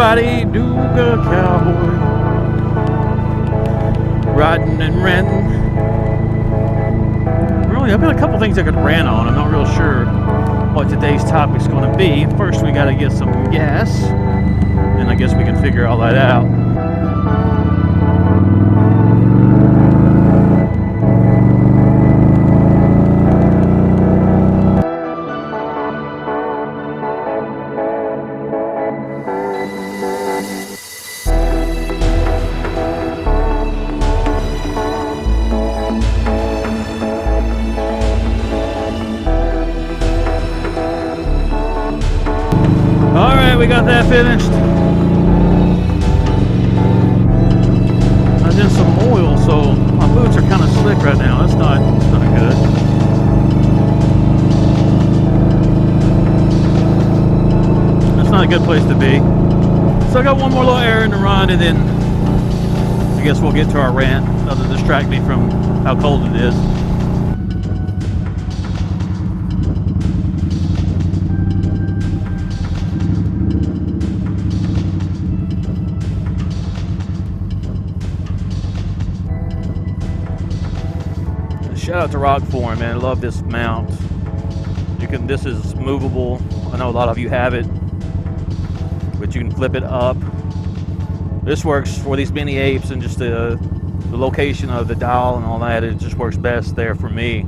everybody, Nooga Cowboy, Ridin and Rantin. Really, I've got a couple things I could rant on. I'm not real sure what today's topic's going to be. First, we got to get some gas, and I guess we can figure all that out. We got that finished. I was in some oil, so my boots are kind of slick right now. That's not good. That's not a good place to be. So I got one more little errand to run, and then I guess we'll get to our rant. That'll distract me from how cold it is. Shout out to Rokform, man. I love this mount. This is movable. I know a lot of you have it, but you can flip it up. This works for these mini apes, and just the location of the dial and all that. It just works best there for me.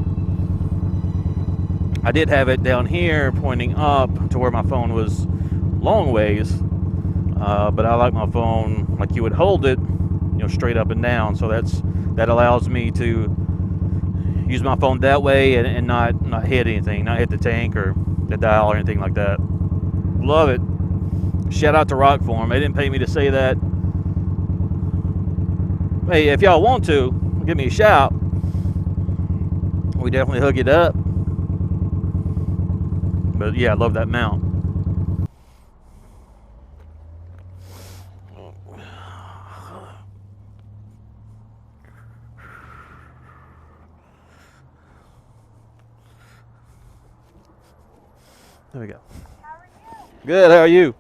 I did have it down here pointing up to where my phone was long ways, but I like my phone like you would hold it, straight up and down. So that allows me to use my phone that way and not hit anything, not hit the tank or the dial or anything like that. Love it. Shout out to Rokform. They didn't pay me to say that. Hey, if y'all want to, give me a shout. We definitely hook it up. But yeah, I love that mount. There we go. How are you? Good, how are you?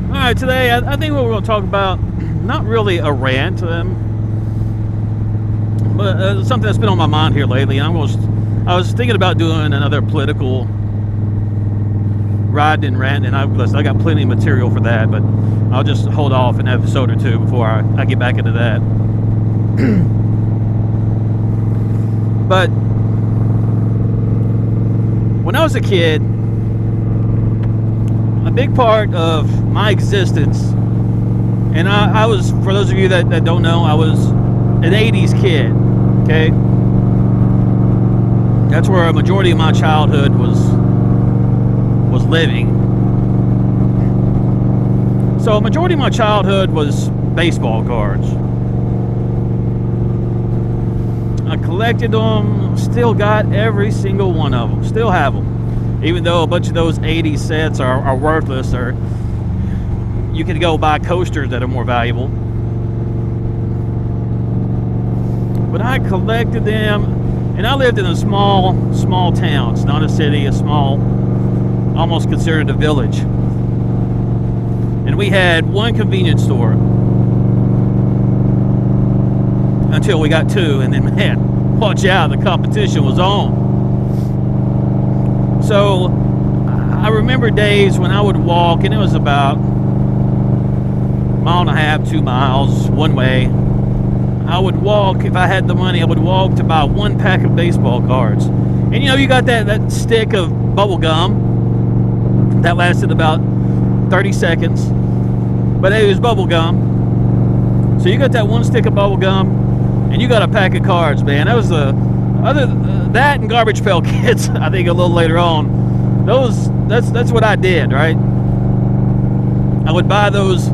Alright, today I think what we're going to talk about, not really a rant, but something that's been on my mind here lately. And I was thinking about doing another political ride and rant, and I got plenty of material for that, but I'll just hold off an episode or two before I get back into that. But when I was a kid, a big part of my existence, and I was, for those of you that don't know, I was an 80s kid, okay? That's where a majority of my childhood was living. So a majority of my childhood was baseball cards. I collected them, still got every single one of them, still have them. Even though a bunch of those 80s sets are worthless, or you can go buy coasters that are more valuable. But I collected them, and I lived in a small town. It's not a city, a small, almost considered a village. And we had one convenience store until we got two, and then, man, watch out, the competition was on. So I remember days when I would walk, and it was about 1.5 miles, 2 miles one way. I would walk, if I had the money, I would walk to buy one pack of baseball cards. And you got that stick of bubble gum that lasted about 30 seconds, but it was bubble gum. So you got that one stick of bubble gum, and you got a pack of cards, man. That was that and Garbage Pail Kids. I think a little later on, that's what I did, right? I would buy those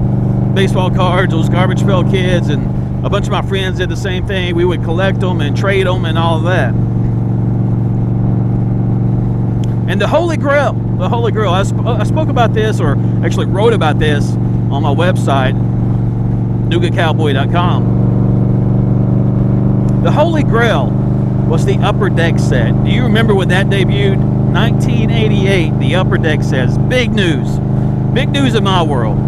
baseball cards, those Garbage Pail Kids, and a bunch of my friends did the same thing. We would collect them and trade them and all of that. And the Holy Grail, I spoke about this, or actually wrote about this on my website, NoogaCowboy.com. The Holy Grail was the Upper Deck set. Do you remember when that debuted? 1988, the Upper Deck set. Big news. Big news in my world.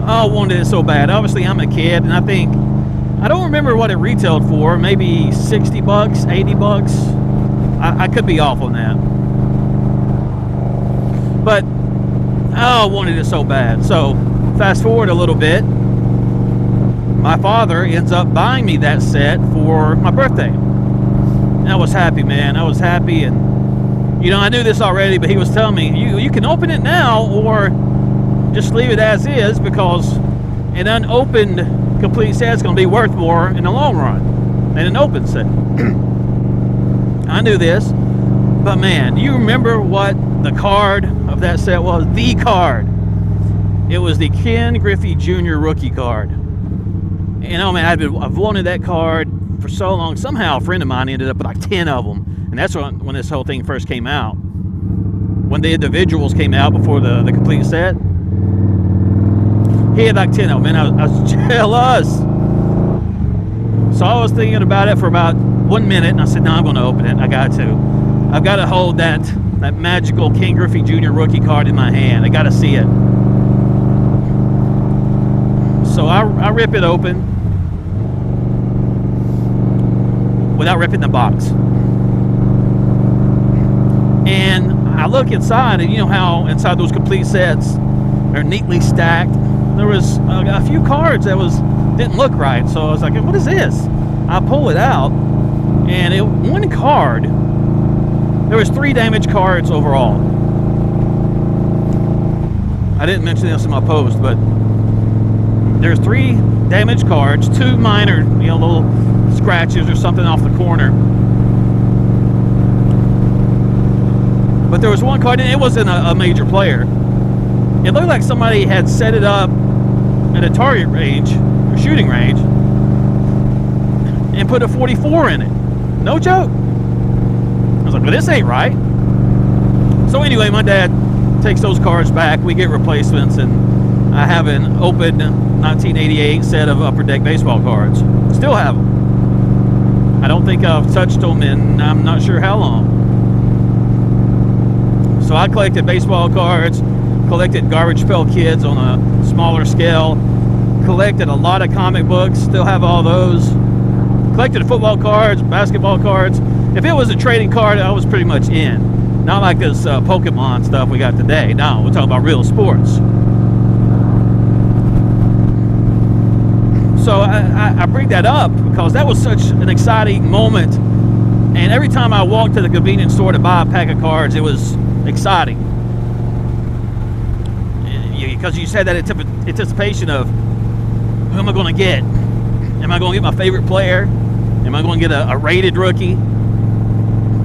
I wanted it so bad. Obviously, I'm a kid, and I don't remember what it retailed for. Maybe 60 bucks, 80 bucks. I could be off on that. But I wanted it so bad. So, fast forward a little bit. My father ends up buying me that set for my birthday. And I was happy, man. I was happy, and I knew this already, but he was telling me, you can open it now or just leave it as is, because an unopened complete set is going to be worth more in the long run than an open set. I knew this, but man, do you remember what the card of that set was? The card. It was the Ken Griffey Jr. rookie card. Man, I've wanted that card for so long. Somehow a friend of mine ended up with like 10 of them. And that's when this whole thing first came out. When the individuals came out before the complete set, he had like 10 of them. And I was jealous. So I was thinking about it for about 1 minute, and I said, no, I'm going to open it. I got to. I've got to hold that magical Ken Griffey Jr. rookie card in my hand. I got to see it. So I rip it open without ripping the box. And I look inside, and you know how inside those complete sets are neatly stacked. There was a few cards that didn't look right, so I was like, what is this? I pull it out, and one card, there was 3 damaged cards overall. I didn't mention this in my post, but there's 3 damaged cards, 2 minor, little scratches or something off the corner. But there was one card, and it wasn't a major player. It looked like somebody had set it up at a target range, or shooting range, and put a 44 in it. No joke. I was like, well, this ain't right. So anyway, my dad takes those cards back. We get replacements, and I have an open 1988 set of Upper Deck baseball cards. Still have them. I don't think I've touched them in I'm not sure how long. So I collected baseball cards, collected Garbage Pail Kids on a smaller scale, collected a lot of comic books, still have all those, collected football cards, basketball cards. If it was a trading card, I was pretty much in. Not like this Pokemon stuff we got today. No, we're talking about real sports. So I bring that up because that was such an exciting moment. And every time I walked to the convenience store to buy a pack of cards, it was exciting. Because you had that anticipation of, who am I going to get? Am I going to get my favorite player? Am I going to get a rated rookie?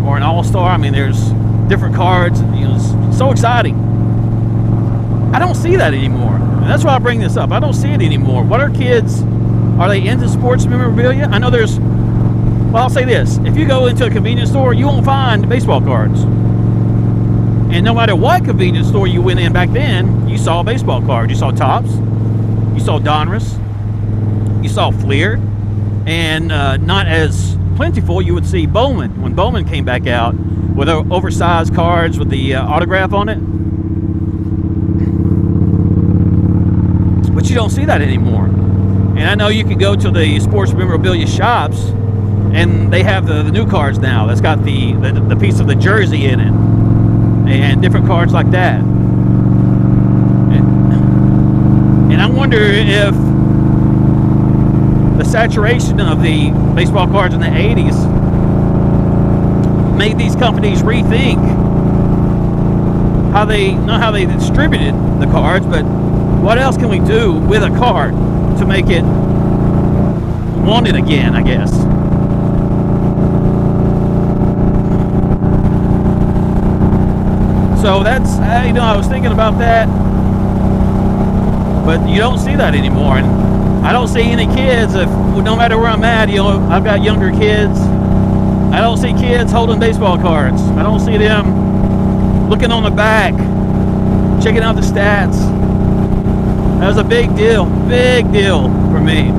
Or an all-star? I mean, there's different cards. It's so exciting. I don't see that anymore. And that's why I bring this up. I don't see it anymore. What are kids... Are they into sports memorabilia? I know there's... Well, I'll say this. If you go into a convenience store, you won't find baseball cards. And no matter what convenience store you went in back then, you saw a baseball card. You saw Topps. You saw Donruss. You saw Fleer. And not as plentiful, you would see Bowman. When Bowman came back out with oversized cards with the autograph on it. But you don't see that anymore. And I know you can go to the sports memorabilia shops, and they have the new cards now. That's got the piece of the jersey in it, and different cards like that. And I wonder if the saturation of the baseball cards in the 80s made these companies rethink not how they distributed the cards, but what else can we do with a card to make it wanted again, I guess. So that's, I was thinking about that, but you don't see that anymore. And I don't see any kids, no matter where I'm at, I've got younger kids. I don't see kids holding baseball cards. I don't see them looking on the back, checking out the stats. That was a big deal for me.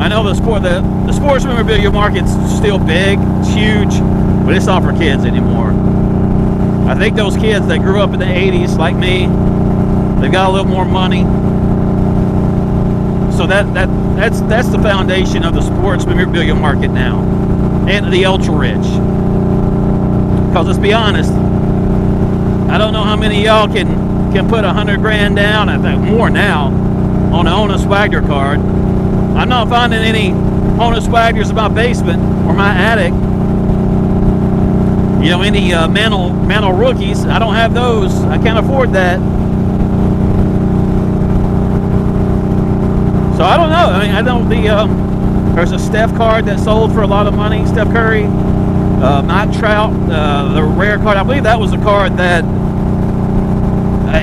I know the sports memorabilia market's still big, it's huge, but it's not for kids anymore. I think those kids that grew up in the 80s, like me, they've got a little more money. So that's the foundation of the sports memorabilia market now, and the ultra rich. Because let's be honest, I don't know how many of y'all can put $100,000 down. I think more now on an Honus Wagner card. I'm not finding any Honus Wagners in my basement or my attic. You know, any Mantle rookies. I don't have those. I can't afford that. So I don't know. I mean, I know there's a Steph card that sold for a lot of money. Steph Curry, Mike Trout, the rare card. I believe that was a card that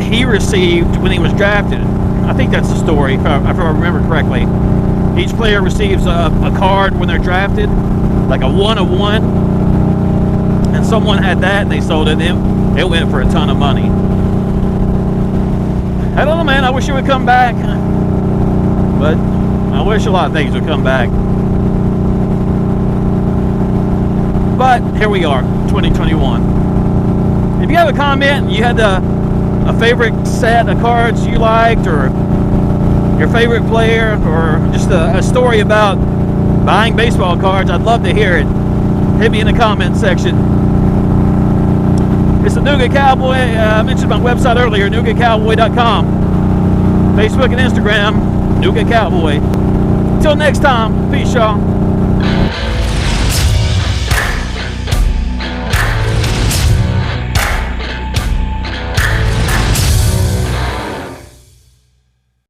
he received when he was drafted. I think that's the story, if I remember correctly. Each player receives a card when they're drafted, like a 1/1, and someone had that and they sold it. It went for a ton of money. I don't know, man. I wish it would come back, but I wish a lot of things would come back. But here we are, 2021. If you have a comment, you had a favorite set of cards you liked, or your favorite player, or just a story about buying baseball cards, I'd love to hear it. Hit me in the comment section. It's the Nooga Cowboy. I mentioned my website earlier, NoogaCowboy.com. Facebook and Instagram, Nooga Cowboy. Until next time, peace, y'all.